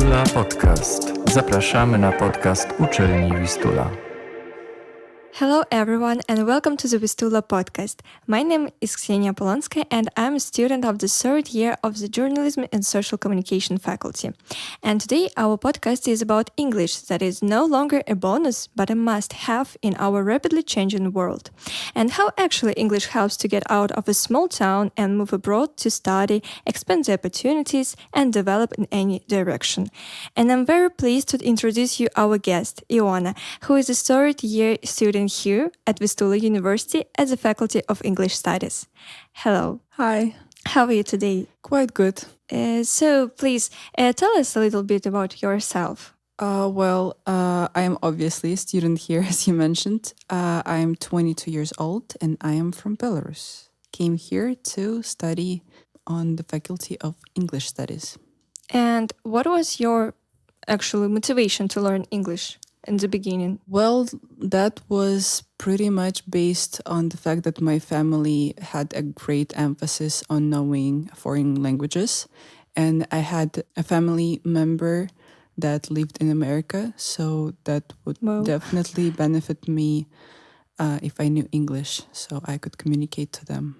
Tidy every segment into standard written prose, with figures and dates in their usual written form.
Vistula Podcast. Zapraszamy na podcast uczelni Vistula. Hello everyone and welcome to the Vistula podcast. My name is Ksenia Polonska and I'm a student of the third year of the Journalism and Social Communication faculty. And today our podcast is about English that is no longer a bonus but a must-have in our rapidly changing world. And how actually English helps to get out of a small town and move abroad to study, expand the opportunities and develop in any direction. And I'm very pleased to introduce you our guest, Iona, who is a third year student here at Vistula University as a faculty of English Studies. Hello. Hi. How are you today? Quite good. So please tell us a little bit about yourself. I am obviously a student here, as you mentioned. I am 22 years old and I am from Belarus. Came here to study on the faculty of English Studies. And what was your actual motivation to learn English in the beginning? Well, that was pretty much based on the fact that my family had a great emphasis on knowing foreign languages. And I had a family member that lived in America, so that would definitely benefit me if I knew English, so I could communicate to them.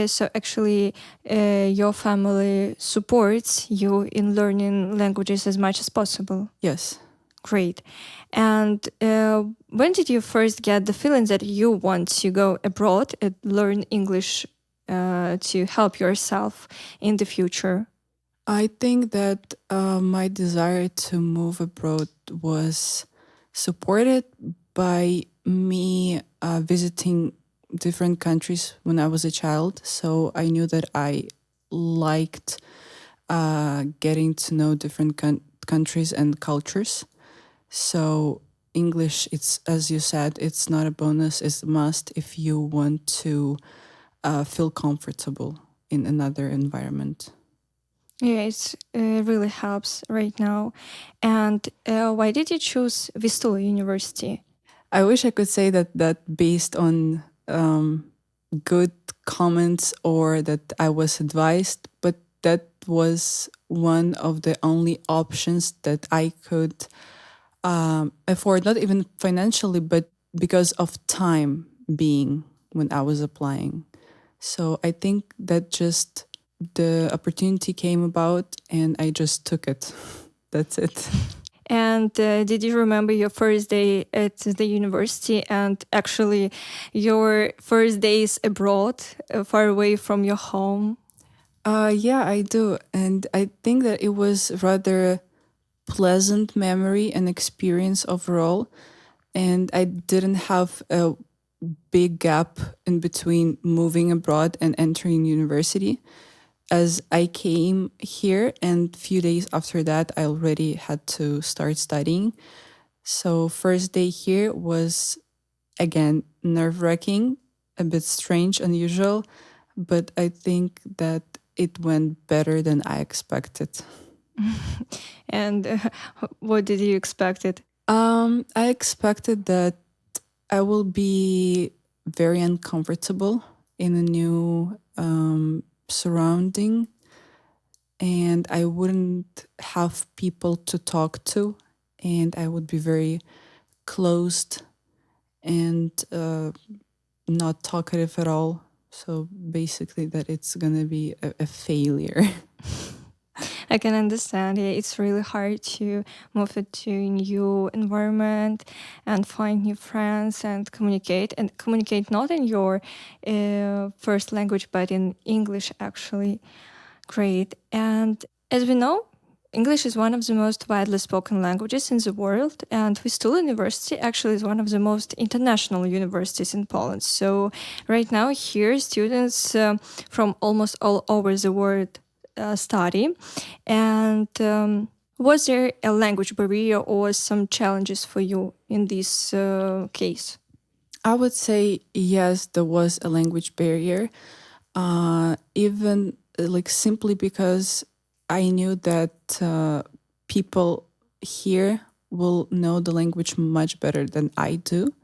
So actually, your family supports you in learning languages as much as possible? Yes. Great. And when did you first get the feeling that you want to go abroad and learn English to help yourself in the future? I think that my desire to move abroad was supported by me visiting different countries when I was a child. So I knew that I liked getting to know different countries and cultures. So English, it's, as you said, it's not a bonus, it's a must if you want to feel comfortable in another environment. Yeah, it really helps right now. And why did you choose Vistula University? I wish I could say that based on good comments or that I was advised, but that was one of the only options that I could afford, not even financially, but because of time being when I was applying. So I think that just the opportunity came about and I just took it. That's it. And did you remember your first day at the university and actually your first days abroad, far away from your home? Yeah, I do. And I think that it was rather pleasant memory and experience overall. And I didn't have a big gap in between moving abroad and entering university, as I came here and a few days after that, I already had to start studying. So first day here was, again, nerve-wracking, a bit strange, unusual, but I think that it went better than I expected. And what did you expect it? I expected that I will be very uncomfortable in a new surrounding and I wouldn't have people to talk to and I would be very closed and not talkative at all. So basically that it's gonna be a failure. I can understand. Yeah, it's really hard to move into a new environment and find new friends and communicate not in your first language, but in English, actually. Great. And as we know, English is one of the most widely spoken languages in the world, and Vistula University actually is one of the most international universities in Poland. So right now here, students from almost all over the world study. And was there a language barrier or some challenges for you in this case? I would say yes, there was a language barrier, even like simply because I knew that people here will know the language much better than I do.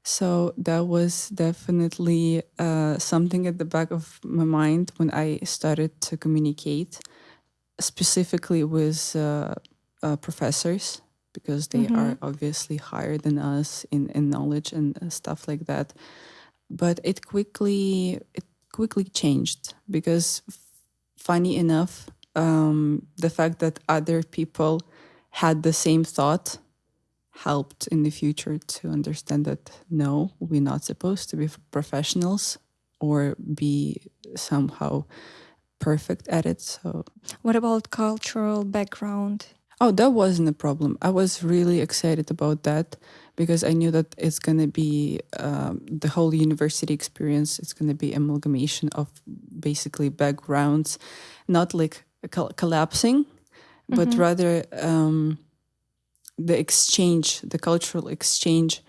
So that was definitely something at the back of my mind when I started to communicate. specifically with professors, because they are obviously higher than us in knowledge and stuff like that. But it quickly changed because, funny enough, the fact that other people had the same thought helped in the future to understand that no, we're not supposed to be professionals or be somehow perfect at it. So, What about cultural background? oh, that wasn't a problem. I was really excited about that because I knew that it's going to be the whole university experience. It's going to be amalgamation of basically backgrounds, not like collapsing, but rather the exchange, the cultural exchange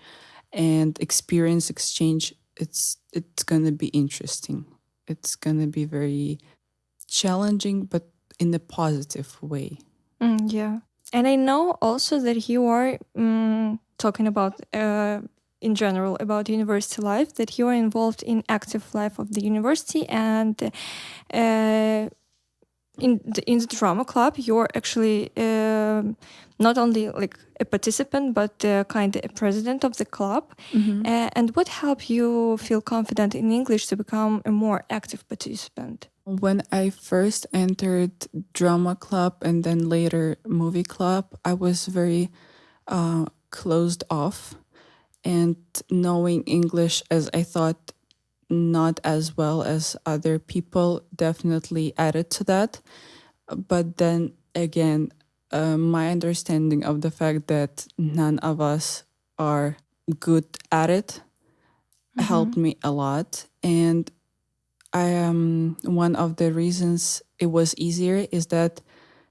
and experience exchange. It's going to be interesting. It's going to be very challenging, but in a positive way. Yeah. And I know also that you are talking about, in general, about university life, that you are involved in active life of the university, and in the drama club, you're actually not only like a participant, but kind of a president of the club. And what helped you feel confident in English to become a more active participant? When I first entered drama club and then later movie club, I was very closed off, and knowing English as I thought not as well as other people definitely added to that. But then again, my understanding of the fact that none of us are good at it helped me a lot. And one of the reasons it was easier is that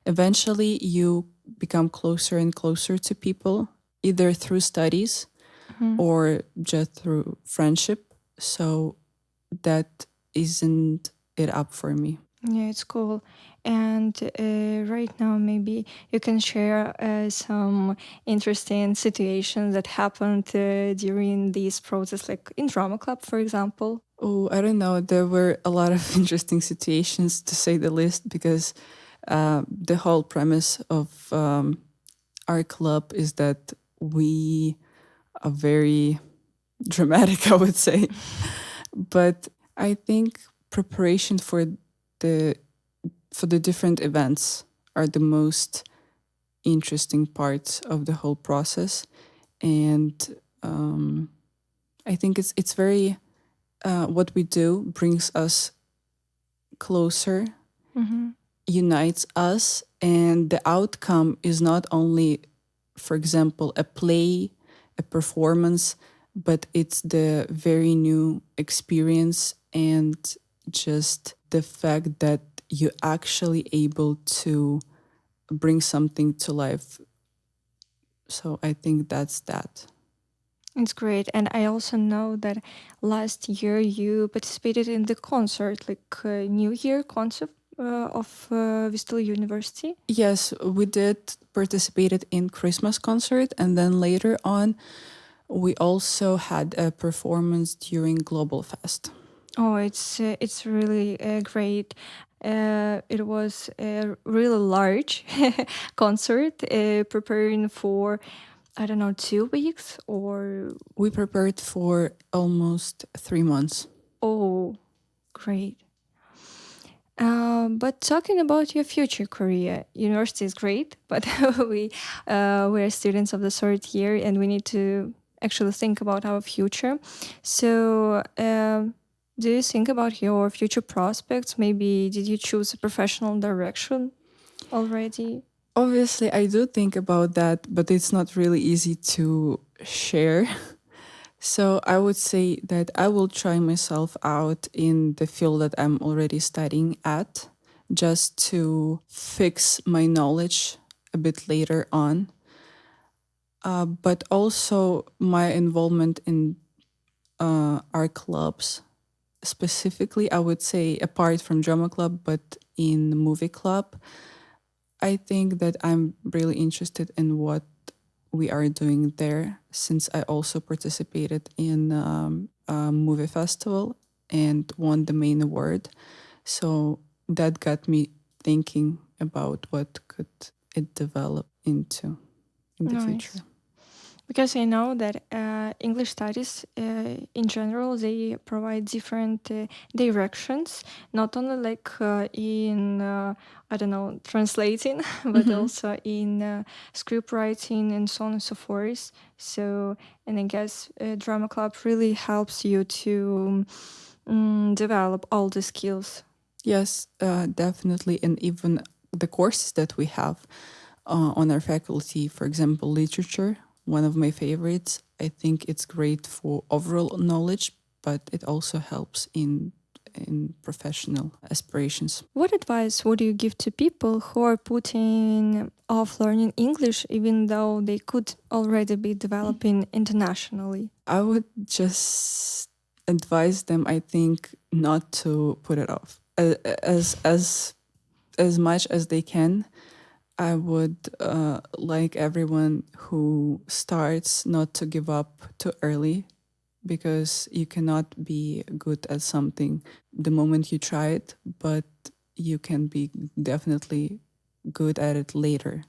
eventually you become closer and closer to people, either through studies or just through friendship. So that isn't it up for me. Yeah, it's cool. And right now, maybe you can share some interesting situations that happened during this process, like in drama club, for example. Oh, I don't know. There were a lot of interesting situations, to say the least, because the whole premise of our club is that we are very dramatic, I would say. But I think preparation for the different events are the most interesting parts of the whole process, and I think it's very what we do brings us closer, unites us, and the outcome is not only, for example, a play, a performance, but it's the very new experience and just the fact that you're actually able to bring something to life. So I think that's that. It's great. And I also know that last year you participated in the concert, like New Year concert of Vistula University. Yes, we did participated in Christmas concert, and then later on we also had a performance during Global Fest. Oh, it's really great. It was a really large concert, preparing for, I don't know, 2 weeks or... We prepared for almost 3 months. Oh, great. But talking about your future career, university is great, but we're students of the third year and we need to actually think about our future. So, do you think about your future prospects? Maybe did you choose a professional direction already? Obviously, I do think about that, but it's not really easy to share. So I would say that I will try myself out in the field that I'm already studying at, just to fix my knowledge a bit later on. But also my involvement in our clubs, specifically, I would say apart from drama club, but in the movie club, I think that I'm really interested in what we are doing there, since I also participated in a movie festival and won the main award. So that got me thinking about what could it develop into in the future. Because I know that English studies in general, they provide different directions, not only like in, translating, but also in script writing and so on and so forth. So, and I guess drama club really helps you to develop all the skills. Yes, definitely. And even the courses that we have on our faculty, for example, literature, one of my favorites. I think it's great for overall knowledge, but it also helps in professional aspirations. What advice would you give to people who are putting off learning English even though they could already be developing internationally? I would just advise them, I think, not to put it off. As much as they can, I would like everyone who starts not to give up too early, because you cannot be good at something the moment you try it, but you can be definitely good at it later.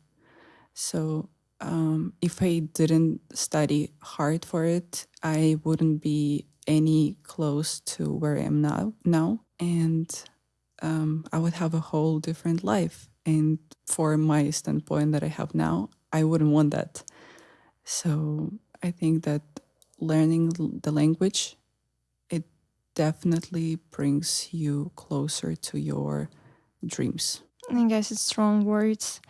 So if I didn't study hard for it, I wouldn't be any close to where I am now. And I would have a whole different life. And for my standpoint that I have now, I wouldn't want that. So I think that learning the language, it definitely brings you closer to your dreams. I guess it's strong words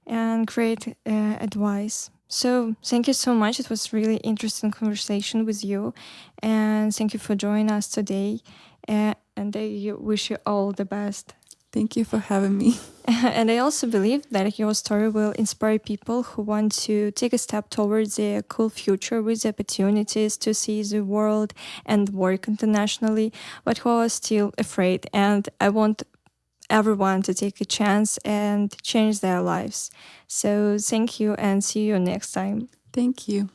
and great advice. So thank you so much. It was really interesting conversation with you. And thank you for joining us today. And I wish you all the best. Thank you for having me. And I also believe that your story will inspire people who want to take a step towards a cool future with the opportunities to see the world and work internationally, but who are still afraid. And I want everyone to take a chance and change their lives. So thank you and see you next time. Thank you.